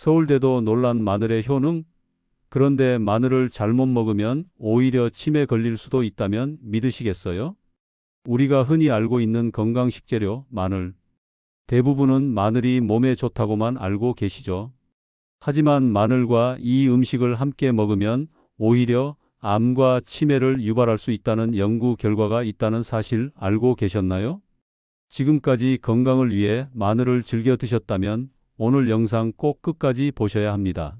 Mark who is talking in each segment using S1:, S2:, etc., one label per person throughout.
S1: 서울대도 놀란 마늘의 효능? 그런데 마늘을 잘못 먹으면 오히려 치매 걸릴 수도 있다면 믿으시겠어요? 우리가 흔히 알고 있는 건강 식재료, 마늘. 대부분은 마늘이 몸에 좋다고만 알고 계시죠. 하지만 마늘과 이 음식을 함께 먹으면 오히려 암과 치매를 유발할 수 있다는 연구 결과가 있다는 사실 알고 계셨나요? 지금까지 건강을 위해 마늘을 즐겨 드셨다면 오늘 영상 꼭 끝까지 보셔야 합니다.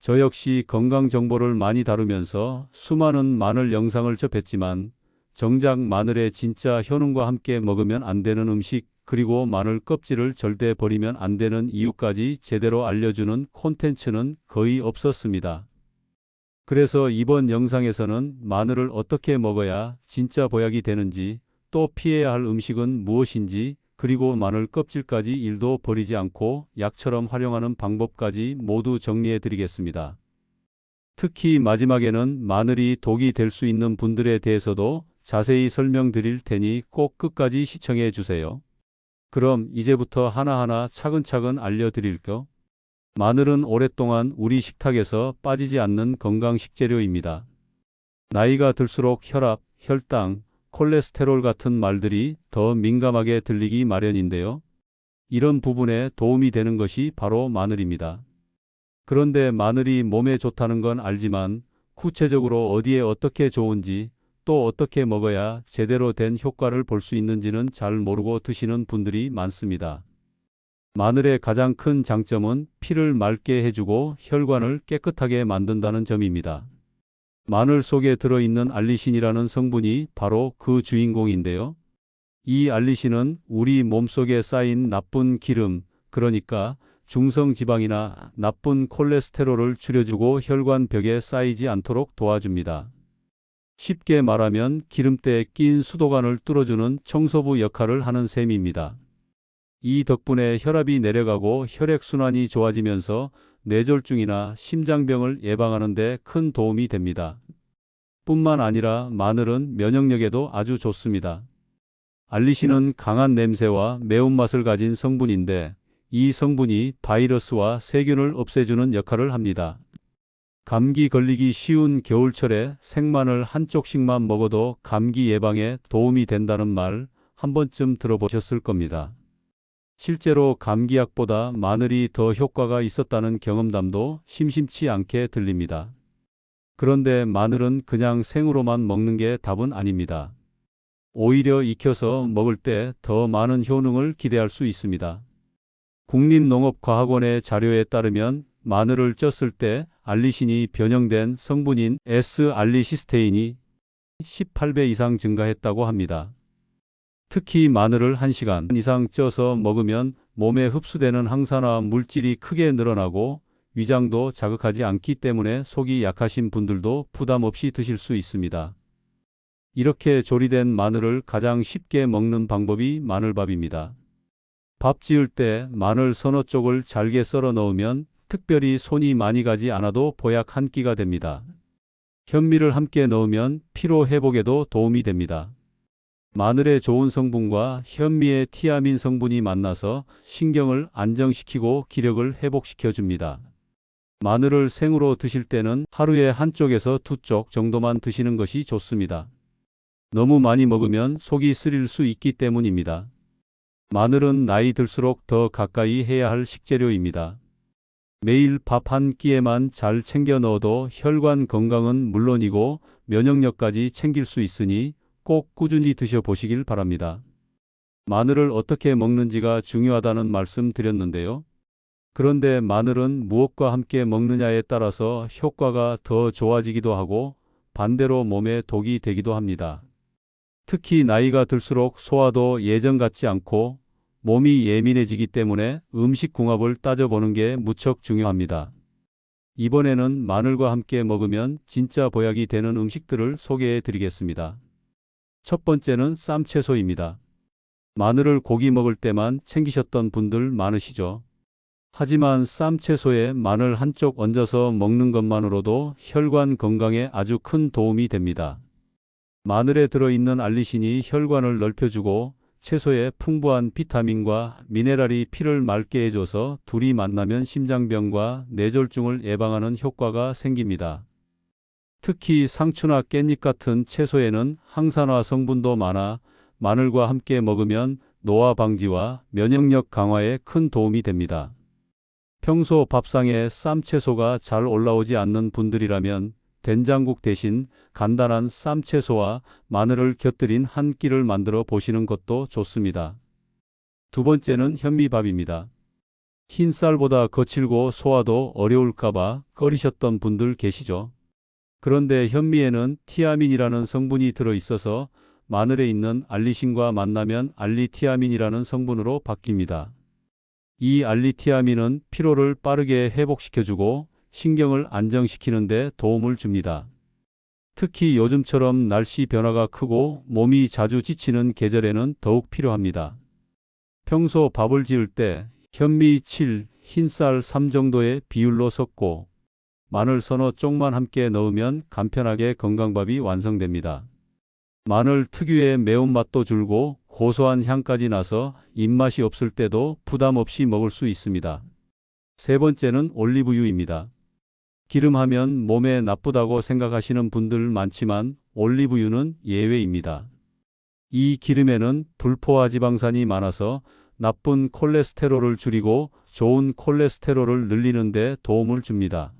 S1: 저 역시 건강 정보를 많이 다루면서 수많은 마늘 영상을 접했지만 정작 마늘의 진짜 효능과 함께 먹으면 안 되는 음식, 그리고 마늘 껍질을 절대 버리면 안 되는 이유까지 제대로 알려주는 콘텐츠는 거의 없었습니다. 그래서 이번 영상에서는 마늘을 어떻게 먹어야 진짜 보약이 되는지, 또 피해야 할 음식은 무엇인지, 그리고 마늘 껍질까지 1도 버리지 않고 약처럼 활용하는 방법까지 모두 정리해 드리겠습니다. 특히 마지막에는 마늘이 독이 될 수 있는 분들에 대해서도 자세히 설명드릴 테니 꼭 끝까지 시청해 주세요. 그럼 이제부터 하나하나 차근차근 알려드릴게요. 마늘은 오랫동안 우리 식탁에서 빠지지 않는 건강 식재료입니다. 나이가 들수록 혈압, 혈당, 콜레스테롤 같은 말들이 더 민감하게 들리기 마련인데요. 이런 부분에 도움이 되는 것이 바로 마늘입니다. 그런데 마늘이 몸에 좋다는 건 알지만 구체적으로 어디에 어떻게 좋은지, 또 어떻게 먹어야 제대로 된 효과를 볼 수 있는지는 잘 모르고 드시는 분들이 많습니다. 마늘의 가장 큰 장점은 피를 맑게 해주고 혈관을 깨끗하게 만든다는 점입니다. 마늘 속에 들어있는 알리신이라는 성분이 바로 그 주인공인데요. 이 알리신은 우리 몸속에 쌓인 나쁜 기름, 그러니까 중성지방이나 나쁜 콜레스테롤을 줄여주고 혈관벽에 쌓이지 않도록 도와줍니다. 쉽게 말하면 기름때에 낀 수도관을 뚫어주는 청소부 역할을 하는 셈입니다. 이 덕분에 혈압이 내려가고 혈액순환이 좋아지면서 뇌졸중이나 심장병을 예방하는 데 큰 도움이 됩니다. 뿐만 아니라 마늘은 면역력에도 아주 좋습니다. 알리신은 강한 냄새와 매운맛을 가진 성분인데 이 성분이 바이러스와 세균을 없애주는 역할을 합니다. 감기 걸리기 쉬운 겨울철에 생마늘 한 쪽씩만 먹어도 감기 예방에 도움이 된다는 말 한 번쯤 들어보셨을 겁니다. 실제로 감기약보다 마늘이 더 효과가 있었다는 경험담도 심심치 않게 들립니다. 그런데 마늘은 그냥 생으로만 먹는 게 답은 아닙니다. 오히려 익혀서 먹을 때 더 많은 효능을 기대할 수 있습니다. 국립농업과학원의 자료에 따르면 마늘을 쪘을 때 알리신이 변형된 성분인 S-알리시스테인이 18배 이상 증가했다고 합니다. 특히 마늘을 1시간 이상 쪄서 먹으면 몸에 흡수되는 항산화 물질이 크게 늘어나고 위장도 자극하지 않기 때문에 속이 약하신 분들도 부담 없이 드실 수 있습니다. 이렇게 조리된 마늘을 가장 쉽게 먹는 방법이 마늘밥입니다. 밥 지을 때 마늘 서너 쪽을 잘게 썰어 넣으면 특별히 손이 많이 가지 않아도 보약 한 끼가 됩니다. 현미를 함께 넣으면 피로 회복에도 도움이 됩니다. 마늘의 좋은 성분과 현미의 티아민 성분이 만나서 신경을 안정시키고 기력을 회복시켜 줍니다. 마늘을 생으로 드실 때는 하루에 한쪽에서 2쪽 정도만 드시는 것이 좋습니다. 너무 많이 먹으면 속이 쓰릴 수 있기 때문입니다. 마늘은 나이 들수록 더 가까이 해야 할 식재료입니다. 매일 밥 한 끼에만 잘 챙겨 넣어도 혈관 건강은 물론이고 면역력까지 챙길 수 있으니 꼭 꾸준히 드셔보시길 바랍니다. 마늘을 어떻게 먹는지가 중요하다는 말씀 드렸는데요. 그런데 마늘은 무엇과 함께 먹느냐에 따라서 효과가 더 좋아지기도 하고 반대로 몸에 독이 되기도 합니다. 특히 나이가 들수록 소화도 예전 같지 않고 몸이 예민해지기 때문에 음식 궁합을 따져보는 게 무척 중요합니다. 이번에는 마늘과 함께 먹으면 진짜 보약이 되는 음식들을 소개해 드리겠습니다. 첫 번째는 쌈채소입니다. 마늘을 고기 먹을 때만 챙기셨던 분들 많으시죠? 하지만 쌈채소에 마늘 한쪽 얹어서 먹는 것만으로도 혈관 건강에 아주 큰 도움이 됩니다. 마늘에 들어있는 알리신이 혈관을 넓혀주고 채소의 풍부한 비타민과 미네랄이 피를 맑게 해줘서 둘이 만나면 심장병과 뇌졸중을 예방하는 효과가 생깁니다. 특히 상추나 깻잎 같은 채소에는 항산화 성분도 많아 마늘과 함께 먹으면 노화 방지와 면역력 강화에 큰 도움이 됩니다. 평소 밥상에 쌈채소가 잘 올라오지 않는 분들이라면 된장국 대신 간단한 쌈채소와 마늘을 곁들인 한 끼를 만들어 보시는 것도 좋습니다. 두 번째는 현미밥입니다. 흰 쌀보다 거칠고 소화도 어려울까봐 꺼리셨던 분들 계시죠? 그런데 현미에는 티아민이라는 성분이 들어있어서 마늘에 있는 알리신과 만나면 알리티아민이라는 성분으로 바뀝니다. 이 알리티아민은 피로를 빠르게 회복시켜주고 신경을 안정시키는 데 도움을 줍니다. 특히 요즘처럼 날씨 변화가 크고 몸이 자주 지치는 계절에는 더욱 필요합니다. 평소 밥을 지을 때 현미 7, 흰쌀 3 정도의 비율로 섞고 마늘 서너 쪽만 함께 넣으면 간편하게 건강밥이 완성됩니다. 마늘 특유의 매운맛도 줄고 고소한 향까지 나서 입맛이 없을 때도 부담 없이 먹을 수 있습니다. 세 번째는 올리브유입니다. 기름하면 몸에 나쁘다고 생각하시는 분들 많지만 올리브유는 예외입니다. 이 기름에는 불포화 지방산이 많아서 나쁜 콜레스테롤을 줄이고 좋은 콜레스테롤을 늘리는 데 도움을 줍니다.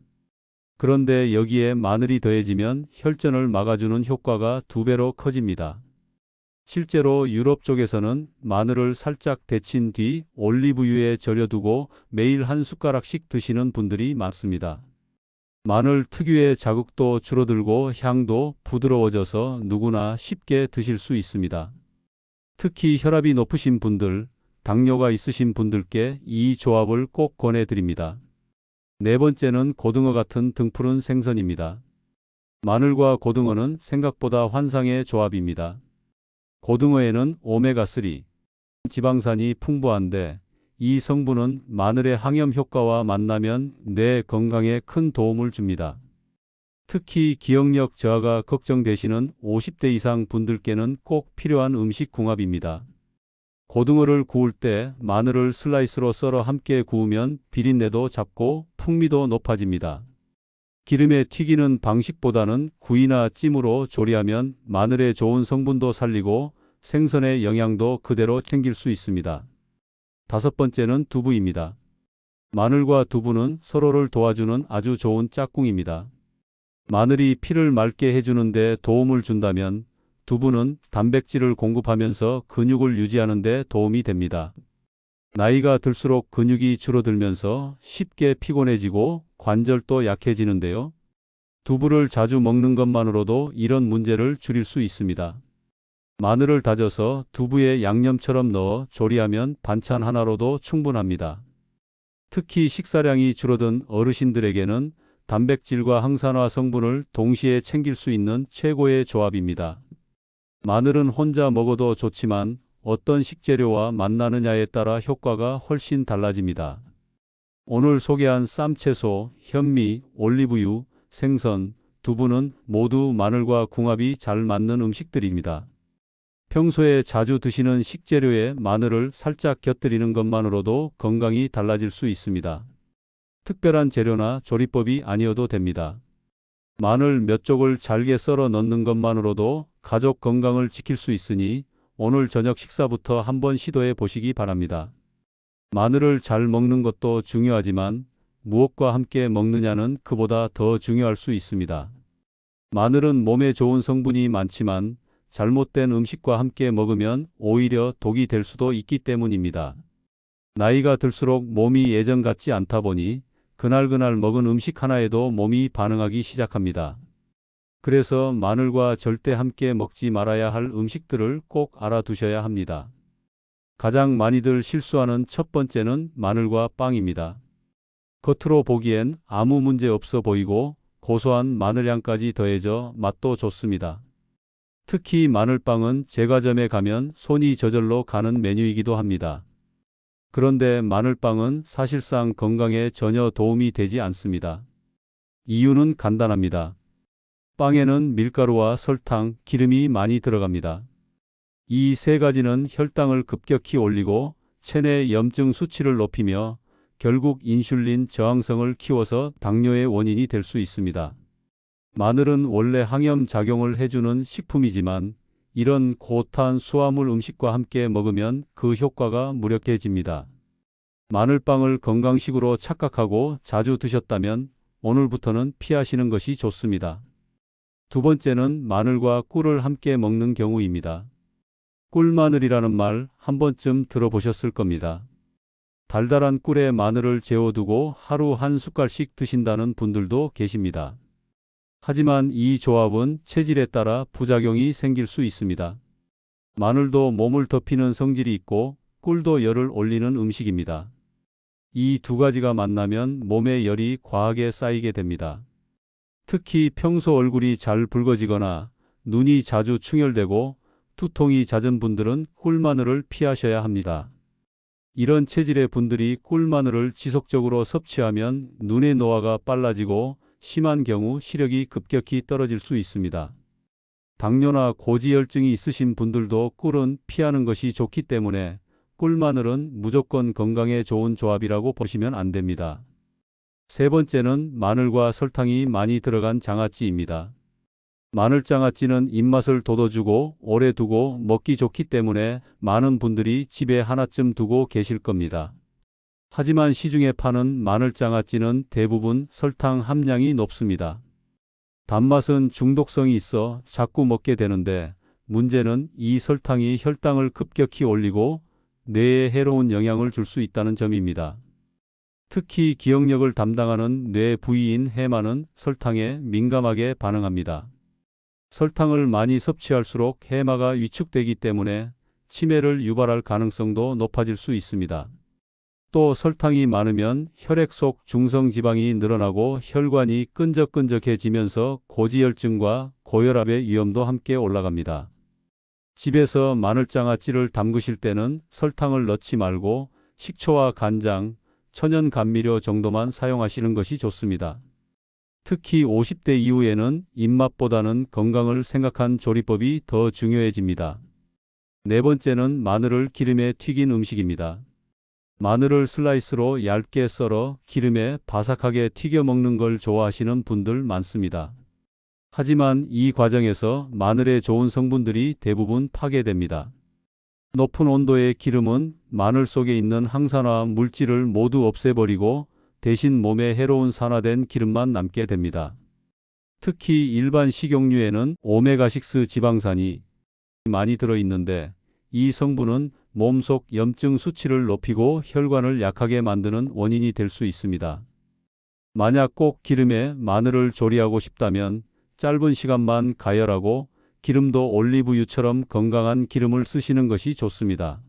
S1: 그런데 여기에 마늘이 더해지면 혈전을 막아주는 효과가 2배로 커집니다. 실제로 유럽 쪽에서는 마늘을 살짝 데친 뒤 올리브유에 절여두고 매일 한 숟가락씩 드시는 분들이 많습니다. 마늘 특유의 자극도 줄어들고 향도 부드러워져서 누구나 쉽게 드실 수 있습니다. 특히 혈압이 높으신 분들, 당뇨가 있으신 분들께 이 조합을 꼭 권해드립니다. 네 번째는 고등어 같은 등푸른 생선입니다. 마늘과 고등어는 생각보다 환상의 조합입니다. 고등어에는 오메가3 지방산이 풍부한데 이 성분은 마늘의 항염 효과와 만나면 뇌 건강에 큰 도움을 줍니다. 특히 기억력 저하가 걱정되시는 50대 이상 분들께는 꼭 필요한 음식 궁합입니다. 고등어를 구울 때 마늘을 슬라이스로 썰어 함께 구우면 비린내도 잡고 풍미도 높아집니다. 기름에 튀기는 방식보다는 구이나 찜으로 조리하면 마늘의 좋은 성분도 살리고 생선의 영양도 그대로 챙길 수 있습니다. 다섯 번째는 두부입니다. 마늘과 두부는 서로를 도와주는 아주 좋은 짝꿍입니다. 마늘이 피를 맑게 해주는 데 도움을 준다면 두부는 단백질을 공급하면서 근육을 유지하는 데 도움이 됩니다. 나이가 들수록 근육이 줄어들면서 쉽게 피곤해지고 관절도 약해지는데요. 두부를 자주 먹는 것만으로도 이런 문제를 줄일 수 있습니다. 마늘을 다져서 두부에 양념처럼 넣어 조리하면 반찬 하나로도 충분합니다. 특히 식사량이 줄어든 어르신들에게는 단백질과 항산화 성분을 동시에 챙길 수 있는 최고의 조합입니다. 마늘은 혼자 먹어도 좋지만 어떤 식재료와 만나느냐에 따라 효과가 훨씬 달라집니다. 오늘 소개한 쌈채소, 현미, 올리브유, 생선, 두부는 모두 마늘과 궁합이 잘 맞는 음식들입니다. 평소에 자주 드시는 식재료에 마늘을 살짝 곁들이는 것만으로도 건강이 달라질 수 있습니다. 특별한 재료나 조리법이 아니어도 됩니다. 마늘 몇 쪽을 잘게 썰어 넣는 것만으로도 가족 건강을 지킬 수 있으니 오늘 저녁 식사부터 한번 시도해 보시기 바랍니다. 마늘을 잘 먹는 것도 중요하지만 무엇과 함께 먹느냐는 그보다 더 중요할 수 있습니다. 마늘은 몸에 좋은 성분이 많지만 잘못된 음식과 함께 먹으면 오히려 독이 될 수도 있기 때문입니다. 나이가 들수록 몸이 예전 같지 않다 보니 그날그날 먹은 음식 하나에도 몸이 반응하기 시작합니다. 그래서 마늘과 절대 함께 먹지 말아야 할 음식들을 꼭 알아두셔야 합니다. 가장 많이들 실수하는 첫 번째는 마늘과 빵입니다. 겉으로 보기엔 아무 문제 없어 보이고 고소한 마늘향까지 더해져 맛도 좋습니다. 특히 마늘빵은 제과점에 가면 손이 저절로 가는 메뉴이기도 합니다. 그런데 마늘빵은 사실상 건강에 전혀 도움이 되지 않습니다. 이유는 간단합니다. 빵에는 밀가루와 설탕, 기름이 많이 들어갑니다. 이 세 가지는 혈당을 급격히 올리고 체내 염증 수치를 높이며 결국 인슐린 저항성을 키워서 당뇨의 원인이 될 수 있습니다. 마늘은 원래 항염 작용을 해주는 식품이지만 이런 고탄 수화물 음식과 함께 먹으면 그 효과가 무력해집니다. 마늘빵을 건강식으로 착각하고 자주 드셨다면 오늘부터는 피하시는 것이 좋습니다. 두 번째는 마늘과 꿀을 함께 먹는 경우입니다. 꿀마늘이라는 말 한 번쯤 들어보셨을 겁니다. 달달한 꿀에 마늘을 재워두고 하루 한 숟갈씩 드신다는 분들도 계십니다. 하지만 이 조합은 체질에 따라 부작용이 생길 수 있습니다. 마늘도 몸을 덮이는 성질이 있고 꿀도 열을 올리는 음식입니다. 이 두 가지가 만나면 몸에 열이 과하게 쌓이게 됩니다. 특히 평소 얼굴이 잘 붉어지거나 눈이 자주 충혈되고 두통이 잦은 분들은 꿀마늘을 피하셔야 합니다. 이런 체질의 분들이 꿀마늘을 지속적으로 섭취하면 눈의 노화가 빨라지고 심한 경우 시력이 급격히 떨어질 수 있습니다. 당뇨나 고지혈증이 있으신 분들도 꿀은 피하는 것이 좋기 때문에 꿀마늘은 무조건 건강에 좋은 조합이라고 보시면 안 됩니다. 세 번째는 마늘과 설탕이 많이 들어간 장아찌입니다. 마늘장아찌는 입맛을 돋워주고 오래 두고 먹기 좋기 때문에 많은 분들이 집에 하나쯤 두고 계실 겁니다. 하지만 시중에 파는 마늘장아찌는 대부분 설탕 함량이 높습니다. 단맛은 중독성이 있어 자꾸 먹게 되는데 문제는 이 설탕이 혈당을 급격히 올리고 뇌에 해로운 영향을 줄 수 있다는 점입니다. 특히 기억력을 담당하는 뇌 부위인 해마는 설탕에 민감하게 반응합니다. 설탕을 많이 섭취할수록 해마가 위축되기 때문에 치매를 유발할 가능성도 높아질 수 있습니다. 또 설탕이 많으면 혈액 속 중성지방이 늘어나고 혈관이 끈적끈적해지면서 고지혈증과 고혈압의 위험도 함께 올라갑니다. 집에서 마늘장아찌를 담그실 때는 설탕을 넣지 말고 식초와 간장, 천연 감미료 정도만 사용하시는 것이 좋습니다. 특히 50대 이후에는 입맛보다는 건강을 생각한 조리법이 더 중요해집니다. 네 번째는 마늘을 기름에 튀긴 음식입니다. 마늘을 슬라이스로 얇게 썰어 기름에 바삭하게 튀겨 먹는 걸 좋아하시는 분들 많습니다. 하지만 이 과정에서 마늘의 좋은 성분들이 대부분 파괴됩니다. 높은 온도의 기름은 마늘 속에 있는 항산화 물질을 모두 없애버리고 대신 몸에 해로운 산화된 기름만 남게 됩니다. 특히 일반 식용유에는 오메가6 지방산이 많이 들어있는데 이 성분은 몸속 염증 수치를 높이고 혈관을 약하게 만드는 원인이 될 수 있습니다. 만약 꼭 기름에 마늘을 조리하고 싶다면 짧은 시간만 가열하고 기름도 올리브유처럼 건강한 기름을 쓰시는 것이 좋습니다.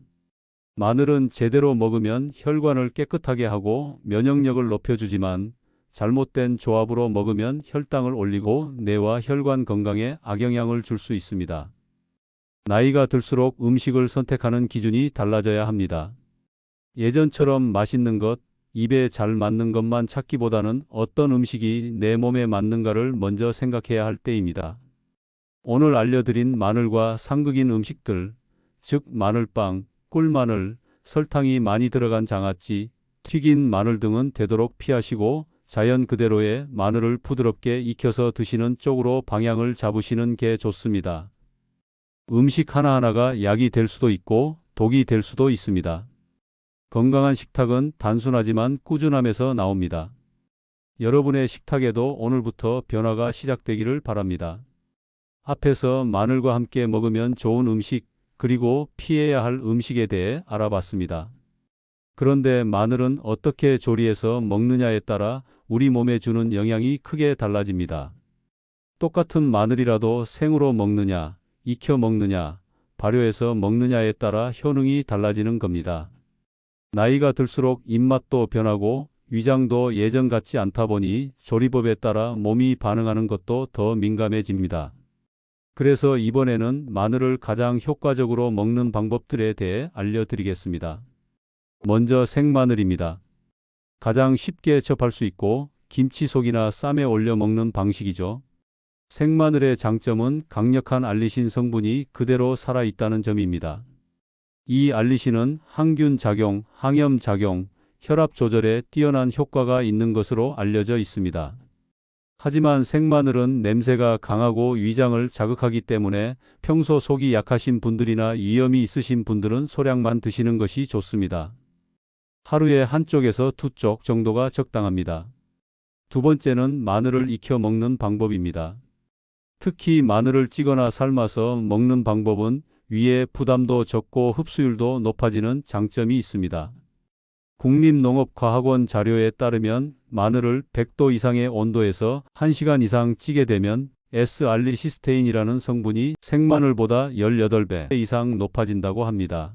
S1: 마늘은 제대로 먹으면 혈관을 깨끗하게 하고 면역력을 높여주지만 잘못된 조합으로 먹으면 혈당을 올리고 뇌와 혈관 건강에 악영향을 줄 수 있습니다. 나이가 들수록 음식을 선택하는 기준이 달라져야 합니다. 예전처럼 맛있는 것, 입에 잘 맞는 것만 찾기보다는 어떤 음식이 내 몸에 맞는가를 먼저 생각해야 할 때입니다. 오늘 알려드린 마늘과 상극인 음식들, 즉 마늘빵, 꿀마늘, 설탕이 많이 들어간 장아찌, 튀긴 마늘 등은 되도록 피하시고 자연 그대로의 마늘을 부드럽게 익혀서 드시는 쪽으로 방향을 잡으시는 게 좋습니다. 음식 하나하나가 약이 될 수도 있고 독이 될 수도 있습니다. 건강한 식탁은 단순하지만 꾸준함에서 나옵니다. 여러분의 식탁에도 오늘부터 변화가 시작되기를 바랍니다. 앞에서 마늘과 함께 먹으면 좋은 음식, 그리고 피해야 할 음식에 대해 알아봤습니다. 그런데 마늘은 어떻게 조리해서 먹느냐에 따라 우리 몸에 주는 영향이 크게 달라집니다. 똑같은 마늘이라도 생으로 먹느냐, 익혀 먹느냐, 발효해서 먹느냐에 따라 효능이 달라지는 겁니다. 나이가 들수록 입맛도 변하고 위장도 예전 같지 않다 보니 조리법에 따라 몸이 반응하는 것도 더 민감해집니다. 그래서 이번에는 마늘을 가장 효과적으로 먹는 방법들에 대해 알려드리겠습니다. 먼저 생마늘입니다. 가장 쉽게 접할 수 있고 김치 속이나 쌈에 올려 먹는 방식이죠. 생마늘의 장점은 강력한 알리신 성분이 그대로 살아있다는 점입니다. 이 알리신은 항균 작용, 항염 작용, 혈압 조절에 뛰어난 효과가 있는 것으로 알려져 있습니다. 하지만 생마늘은 냄새가 강하고 위장을 자극하기 때문에 평소 속이 약하신 분들이나 위염이 있으신 분들은 소량만 드시는 것이 좋습니다. 하루에 한쪽에서 두 쪽 정도가 적당합니다. 두 번째는 마늘을 익혀 먹는 방법입니다. 특히 마늘을 찌거나 삶아서 먹는 방법은 위에 부담도 적고 흡수율도 높아지는 장점이 있습니다. 국립농업과학원 자료에 따르면 마늘을 100도 이상의 온도에서 1시간 이상 찌게 되면 S알리시스테인이라는 성분이 생마늘보다 18배 이상 높아진다고 합니다.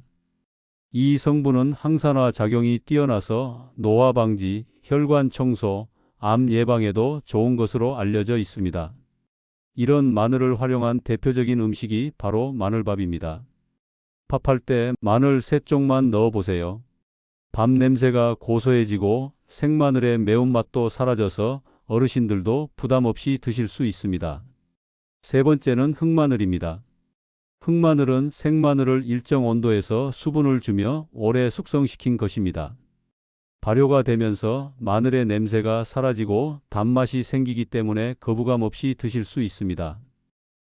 S1: 이 성분은 항산화 작용이 뛰어나서 노화 방지, 혈관 청소, 암 예방에도 좋은 것으로 알려져 있습니다. 이런 마늘을 활용한 대표적인 음식이 바로 마늘밥입니다. 밥할 때 마늘 3쪽만 넣어보세요. 밥 냄새가 고소해지고 생마늘의 매운맛도 사라져서 어르신들도 부담 없이 드실 수 있습니다. 세 번째는 흑마늘입니다. 흑마늘은 생마늘을 일정 온도에서 수분을 주며 오래 숙성시킨 것입니다. 발효가 되면서 마늘의 냄새가 사라지고 단맛이 생기기 때문에 거부감 없이 드실 수 있습니다.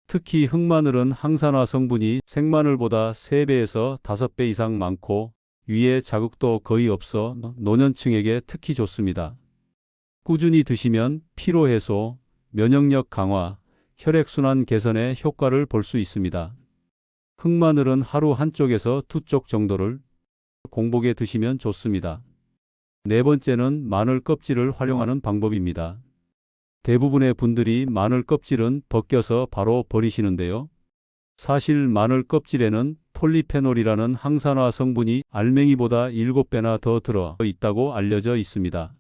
S1: 특히 흑마늘은 항산화 성분이 생마늘보다 3배에서 5배 이상 많고 위에 자극도 거의 없어 노년층에게 특히 좋습니다. 꾸준히 드시면 피로 해소, 면역력 강화, 혈액순환 개선에 효과를 볼 수 있습니다. 흑마늘은 하루 한쪽에서 두 쪽 정도를 공복에 드시면 좋습니다. 네 번째는 마늘 껍질을 활용하는 방법입니다. 대부분의 분들이 마늘 껍질은 벗겨서 바로 버리시는데요. 사실 마늘 껍질에는 폴리페놀이라는 항산화 성분이 알맹이보다 7배나 더 들어 있다고 알려져 있습니다.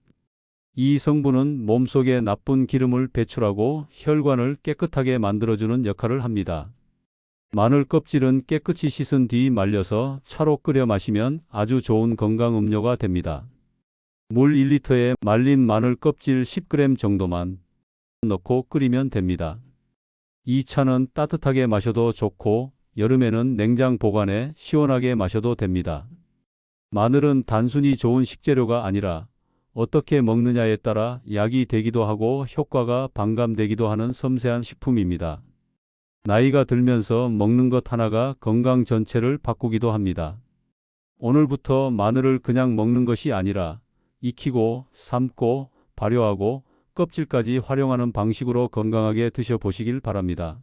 S1: 이 성분은 몸속에 나쁜 기름을 배출하고 혈관을 깨끗하게 만들어주는 역할을 합니다. 마늘 껍질은 깨끗이 씻은 뒤 말려서 차로 끓여 마시면 아주 좋은 건강 음료가 됩니다. 물 1리터에 말린 마늘 껍질 10g 정도만 넣고 끓이면 됩니다. 이 차는 따뜻하게 마셔도 좋고 여름에는 냉장 보관해 시원하게 마셔도 됩니다. 마늘은 단순히 좋은 식재료가 아니라 어떻게 먹느냐에 따라 약이 되기도 하고 효과가 반감되기도 하는 섬세한 식품입니다. 나이가 들면서 먹는 것 하나가 건강 전체를 바꾸기도 합니다. 오늘부터 마늘을 그냥 먹는 것이 아니라 익히고 삶고 발효하고 껍질까지 활용하는 방식으로 건강하게 드셔보시길 바랍니다.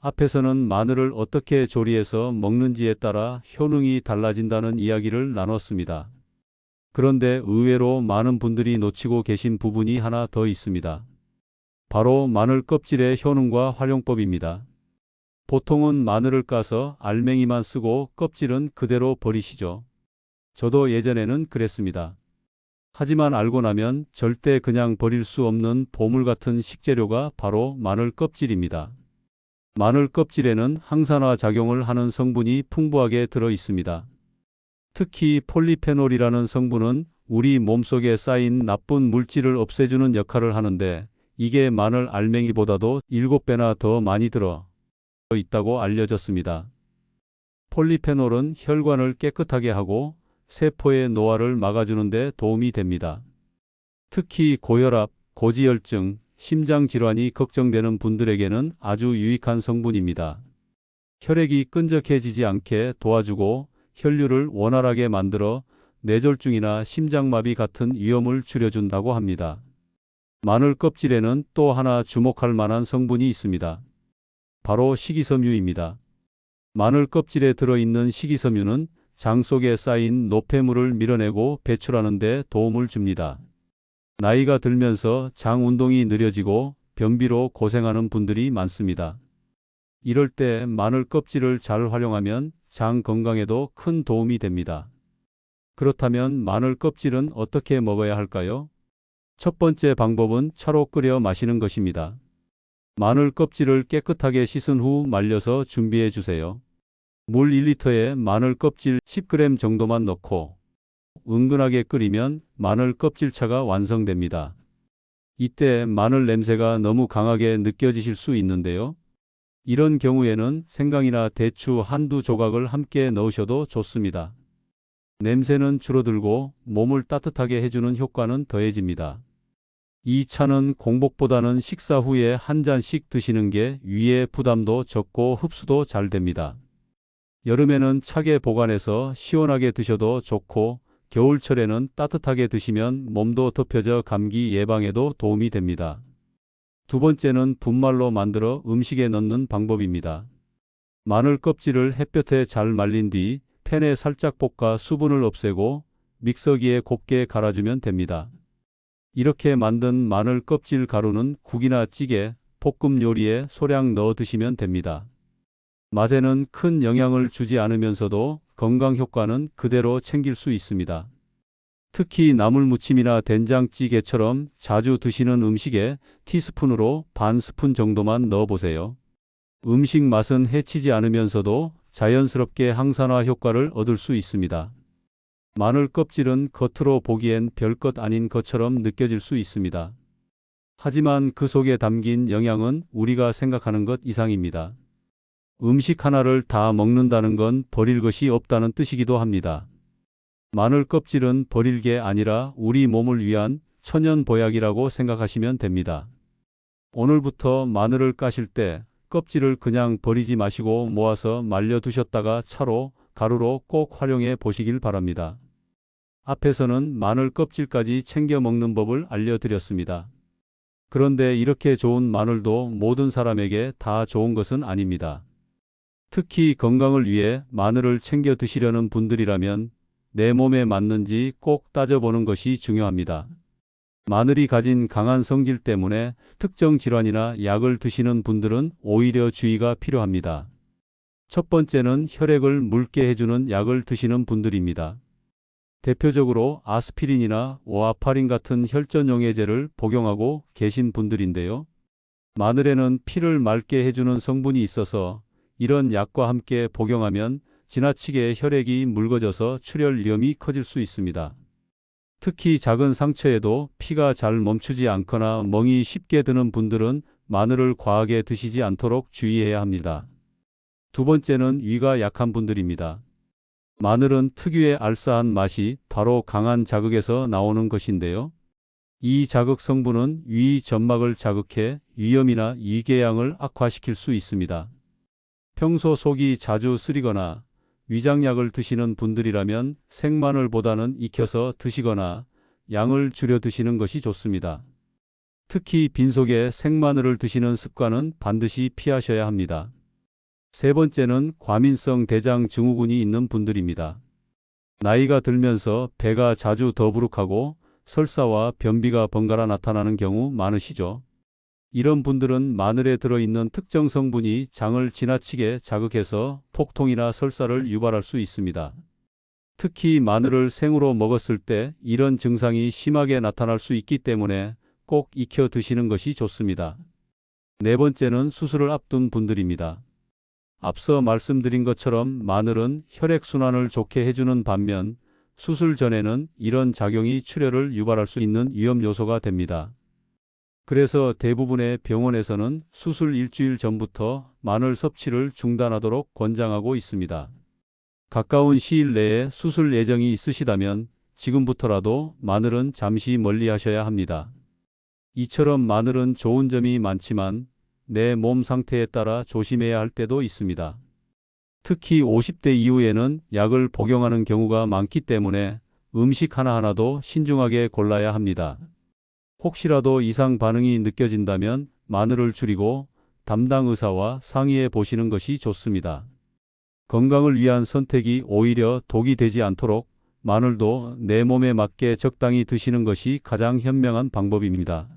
S1: 앞에서는 마늘을 어떻게 조리해서 먹는지에 따라 효능이 달라진다는 이야기를 나눴습니다. 그런데 의외로 많은 분들이 놓치고 계신 부분이 하나 더 있습니다. 바로 마늘 껍질의 효능과 활용법입니다. 보통은 마늘을 까서 알맹이만 쓰고 껍질은 그대로 버리시죠. 저도 예전에는 그랬습니다. 하지만 알고 나면 절대 그냥 버릴 수 없는 보물 같은 식재료가 바로 마늘 껍질입니다. 마늘 껍질에는 항산화 작용을 하는 성분이 풍부하게 들어 있습니다. 특히 폴리페놀이라는 성분은 우리 몸속에 쌓인 나쁜 물질을 없애주는 역할을 하는데 이게 마늘 알맹이보다도 7배나 더 많이 들어 있다고 알려졌습니다. 폴리페놀은 혈관을 깨끗하게 하고 세포의 노화를 막아주는 데 도움이 됩니다. 특히 고혈압, 고지혈증, 심장질환이 걱정되는 분들에게는 아주 유익한 성분입니다. 혈액이 끈적해지지 않게 도와주고 혈류를 원활하게 만들어 뇌졸중이나 심장마비 같은 위험을 줄여준다고 합니다. 마늘 껍질에는 또 하나 주목할 만한 성분이 있습니다. 바로 식이섬유입니다. 마늘 껍질에 들어있는 식이섬유는 장 속에 쌓인 노폐물을 밀어내고 배출하는 데 도움을 줍니다. 나이가 들면서 장 운동이 느려지고 변비로 고생하는 분들이 많습니다. 이럴 때 마늘 껍질을 잘 활용하면 장 건강에도 큰 도움이 됩니다. 그렇다면 마늘 껍질은 어떻게 먹어야 할까요? 첫 번째 방법은 차로 끓여 마시는 것입니다. 마늘 껍질을 깨끗하게 씻은 후 말려서 준비해 주세요. 물 1리터에 마늘 껍질 10g 정도만 넣고 은근하게 끓이면 마늘 껍질차가 완성됩니다. 이때 마늘 냄새가 너무 강하게 느껴지실 수 있는데요. 이런 경우에는 생강이나 대추 한두 조각을 함께 넣으셔도 좋습니다. 냄새는 줄어들고 몸을 따뜻하게 해주는 효과는 더해집니다. 이 차는 공복보다는 식사 후에 한 잔씩 드시는 게 위에 부담도 적고 흡수도 잘 됩니다. 여름에는 차게 보관해서 시원하게 드셔도 좋고 겨울철에는 따뜻하게 드시면 몸도 덮여져 감기 예방에도 도움이 됩니다. 두 번째는 분말로 만들어 음식에 넣는 방법입니다. 마늘 껍질을 햇볕에 잘 말린 뒤 팬에 살짝 볶아 수분을 없애고 믹서기에 곱게 갈아주면 됩니다. 이렇게 만든 마늘 껍질 가루는 국이나 찌개, 볶음 요리에 소량 넣어 드시면 됩니다. 맛에는 큰 영향을 주지 않으면서도 건강 효과는 그대로 챙길 수 있습니다. 특히 나물무침이나 된장찌개처럼 자주 드시는 음식에 티스푼으로 반 스푼 정도만 넣어보세요. 음식 맛은 해치지 않으면서도 자연스럽게 항산화 효과를 얻을 수 있습니다. 마늘 껍질은 겉으로 보기엔 별것 아닌 것처럼 느껴질 수 있습니다. 하지만 그 속에 담긴 영양은 우리가 생각하는 것 이상입니다. 음식 하나를 다 먹는다는 건 버릴 것이 없다는 뜻이기도 합니다. 마늘 껍질은 버릴 게 아니라 우리 몸을 위한 천연 보약이라고 생각하시면 됩니다. 오늘부터 마늘을 까실 때 껍질을 그냥 버리지 마시고 모아서 말려 두셨다가 차로, 가루로 꼭 활용해 보시길 바랍니다. 앞에서는 마늘 껍질까지 챙겨 먹는 법을 알려드렸습니다. 그런데 이렇게 좋은 마늘도 모든 사람에게 다 좋은 것은 아닙니다. 특히 건강을 위해 마늘을 챙겨 드시려는 분들이라면 내 몸에 맞는지 꼭 따져보는 것이 중요합니다. 마늘이 가진 강한 성질 때문에 특정 질환이나 약을 드시는 분들은 오히려 주의가 필요합니다. 첫 번째는 혈액을 묽게 해주는 약을 드시는 분들입니다. 대표적으로 아스피린이나 오아파린 같은 혈전용해제를 복용하고 계신 분들인데요. 마늘에는 피를 맑게 해주는 성분이 있어서 이런 약과 함께 복용하면 지나치게 혈액이 묽어져서 출혈 위험이 커질 수 있습니다. 특히 작은 상처에도 피가 잘 멈추지 않거나 멍이 쉽게 드는 분들은 마늘을 과하게 드시지 않도록 주의해야 합니다. 두 번째는 위가 약한 분들입니다. 마늘은 특유의 알싸한 맛이 바로 강한 자극에서 나오는 것인데요. 이 자극 성분은 위 점막을 자극해 위염이나 위궤양을 악화시킬 수 있습니다. 평소 속이 자주 쓰리거나 위장약을 드시는 분들이라면 생마늘보다는 익혀서 드시거나 양을 줄여 드시는 것이 좋습니다. 특히 빈속에 생마늘을 드시는 습관은 반드시 피하셔야 합니다. 세 번째는 과민성 대장 증후군이 있는 분들입니다. 나이가 들면서 배가 자주 더부룩하고 설사와 변비가 번갈아 나타나는 경우 많으시죠? 이런 분들은 마늘에 들어있는 특정 성분이 장을 지나치게 자극해서 폭통이나 설사를 유발할 수 있습니다. 특히 마늘을 생으로 먹었을 때 이런 증상이 심하게 나타날 수 있기 때문에 꼭 익혀 드시는 것이 좋습니다. 네 번째는 수술을 앞둔 분들입니다. 앞서 말씀드린 것처럼 마늘은 혈액순환을 좋게 해주는 반면 수술 전에는 이런 작용이 출혈을 유발할 수 있는 위험 요소가 됩니다. 그래서 대부분의 병원에서는 수술 일주일 전부터 마늘 섭취를 중단하도록 권장하고 있습니다. 가까운 시일 내에 수술 예정이 있으시다면 지금부터라도 마늘은 잠시 멀리 하셔야 합니다. 이처럼 마늘은 좋은 점이 많지만 내 몸 상태에 따라 조심해야 할 때도 있습니다. 특히 50대 이후에는 약을 복용하는 경우가 많기 때문에 음식 하나하나도 신중하게 골라야 합니다. 혹시라도 이상 반응이 느껴진다면 마늘을 줄이고 담당 의사와 상의해 보시는 것이 좋습니다. 건강을 위한 선택이 오히려 독이 되지 않도록 마늘도 내 몸에 맞게 적당히 드시는 것이 가장 현명한 방법입니다.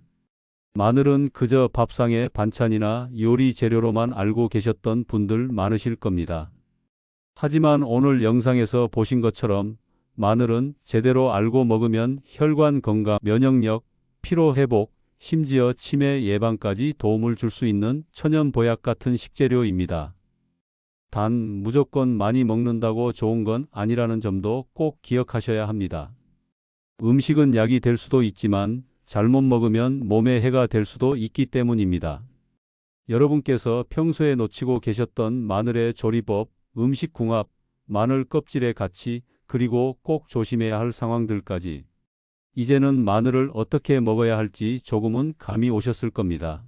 S1: 마늘은 그저 밥상의 반찬이나 요리 재료로만 알고 계셨던 분들 많으실 겁니다. 하지만 오늘 영상에서 보신 것처럼 마늘은 제대로 알고 먹으면 혈관 건강, 면역력, 피로 회복, 심지어 치매 예방까지 도움을 줄 수 있는 천연 보약 같은 식재료입니다. 단 무조건 많이 먹는다고 좋은 건 아니라는 점도 꼭 기억하셔야 합니다. 음식은 약이 될 수도 있지만 잘못 먹으면 몸에 해가 될 수도 있기 때문입니다. 여러분께서 평소에 놓치고 계셨던 마늘의 조리법, 음식 궁합, 마늘 껍질의 가치, 그리고 꼭 조심해야 할 상황들까지 이제는 마늘을 어떻게 먹어야 할지 조금은 감이 오셨을 겁니다.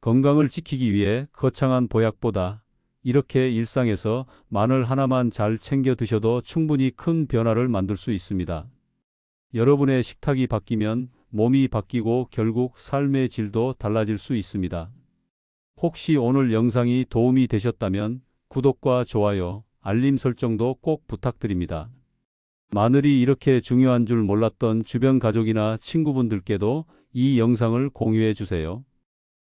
S1: 건강을 지키기 위해 거창한 보약보다 이렇게 일상에서 마늘 하나만 잘 챙겨 드셔도 충분히 큰 변화를 만들 수 있습니다. 여러분의 식탁이 바뀌면 몸이 바뀌고 결국 삶의 질도 달라질 수 있습니다. 혹시 오늘 영상이 도움이 되셨다면 구독과 좋아요, 알림 설정도 꼭 부탁드립니다. 마늘이 이렇게 중요한 줄 몰랐던 주변 가족이나 친구분들께도 이 영상을 공유해 주세요.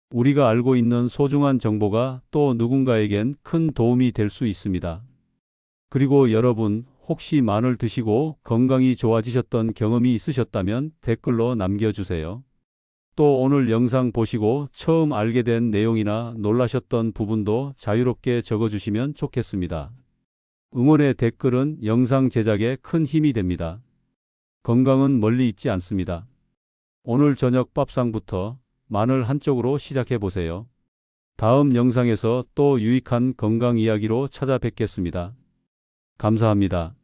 S1: 우리가 알고 있는 소중한 정보가 또 누군가에겐 큰 도움이 될 수 있습니다. 그리고 여러분, 혹시 마늘 드시고 건강이 좋아지셨던 경험이 있으셨다면 댓글로 남겨주세요. 또 오늘 영상 보시고 처음 알게 된 내용이나 놀라셨던 부분도 자유롭게 적어주시면 좋겠습니다. 응원의 댓글은 영상 제작에 큰 힘이 됩니다. 건강은 멀리 있지 않습니다. 오늘 저녁 밥상부터 마늘 한쪽으로 시작해 보세요. 다음 영상에서 또 유익한 건강 이야기로 찾아뵙겠습니다. 감사합니다.